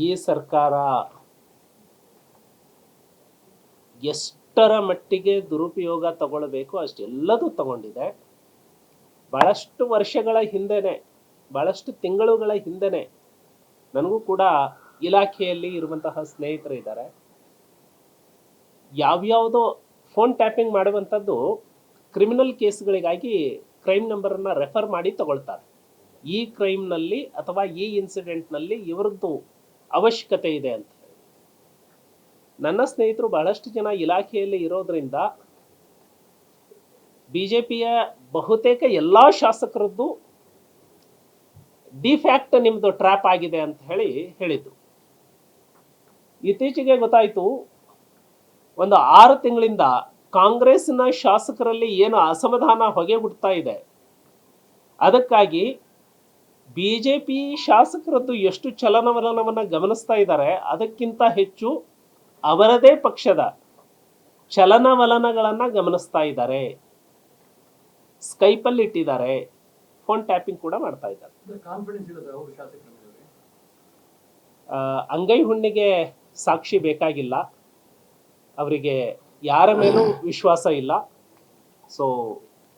ಈ ಸರ್ಕಾರ ಎಷ್ಟರ ಮಟ್ಟಿಗೆ ದುರುಪಯೋಗ ತಗೊಳ್ಬೇಕು ಅಷ್ಟೆಲ್ಲದೂ ತಗೊಂಡಿದೆ. ಬಹಳಷ್ಟು ವರ್ಷಗಳ ಹಿಂದೆನೆ, ಬಹಳಷ್ಟು ತಿಂಗಳುಗಳ ಹಿಂದೆನೆ ನನಗೂ ಕೂಡ ಇಲಾಖೆಯಲ್ಲಿ ಇರುವಂತಹ ಸ್ನೇಹಿತರು ಇದ್ದಾರೆ. ಯಾವ್ಯಾವುದೋ ಫೋನ್ ಟ್ಯಾಪಿಂಗ್ ಮಾಡುವಂಥದ್ದು ಕ್ರಿಮಿನಲ್ ಕೇಸ್ಗಳಿಗಾಗಿ ಕ್ರೈಮ್ ನಂಬರನ್ನು ರೆಫರ್ ಮಾಡಿ ತಗೊಳ್ತಾರೆ. ಈ ಕ್ರೈಮ್ನಲ್ಲಿ ಅಥವಾ ಈ ಇನ್ಸಿಡೆಂಟ್ನಲ್ಲಿ ಇವರದ್ದು ಅವಶ್ಯಕತೆ ಇದೆ ಅಂತ ಹೇಳಿ. ನನ್ನ ಸ್ನೇಹಿತರು ಬಹಳಷ್ಟು ಜನ ಇಲಾಖೆಯಲ್ಲಿ ಇರೋದ್ರಿಂದ ಬಿಜೆಪಿಯ ಬಹುತೇಕ ಎಲ್ಲ ಶಾಸಕರದ್ದು ಡಿಫ್ಯಾಕ್ಟ್ ನಿಮ್ದು ಟ್ರ್ಯಾಪ್ ಆಗಿದೆ ಅಂತ ಹೇಳಿದ್ದು. ಇತ್ತೀಚೆಗೆ ಗೊತ್ತಾಯಿತು, ಒಂದು 6 ತಿಂಗಳಿಂದ ಕಾಂಗ್ರೆಸ್ನ ಶಾಸಕರಲ್ಲಿ ಏನು ಅಸಮಾಧಾನ ಹೊಗೆ ಹುಡ್ತಾ ಇದೆ, ಅದಕ್ಕಾಗಿ ಬಿಜೆಪಿ ಶಾಸಕರದ್ದು ಎಷ್ಟು ಚಲನವಲನವನ್ನು ಗಮನಿಸ್ತಾ ಇದ್ದಾರೆ, ಅದಕ್ಕಿಂತ ಹೆಚ್ಚು ಅವರದೇ ಪಕ್ಷದ ಚಲನವಲನಗಳನ್ನು ಗಮನಿಸ್ತಾ ಇದ್ದಾರೆ. ಸ್ಕೈಪಲ್ಲಿ ಇಟ್ಟಿದ್ದಾರೆ, ಫೋನ್ ಟ್ಯಾಪಿಂಗ್ ಕೂಡ ಮಾಡ್ತಾ ಇದ್ದಾರೆ. ಅಂಗೈ ಹುಣ್ಣಿಗೆ ಸಾಕ್ಷಿ ಬೇಕಾಗಿಲ್ಲ, ಅವರಿಗೆ ಯಾರ ಮೇಲೂ ವಿಶ್ವಾಸ ಇಲ್ಲ. ಸೊ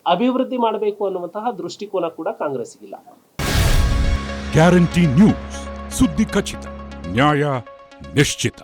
ಅಭಿವೃದ್ಧಿ ಮಾಡಬೇಕು ಅನ್ನುವಂತಹ ದೃಷ್ಟಿಕೋನ ಕೂಡ ಕಾಂಗ್ರೆಸ್ಗಿಲ್ಲ. ಗ್ಯಾರಂಟಿ ನ್ಯೂಸ್, ಸುದ್ದಿ ಖಚಿತ, ನ್ಯಾಯ ನಿಶ್ಚಿತ.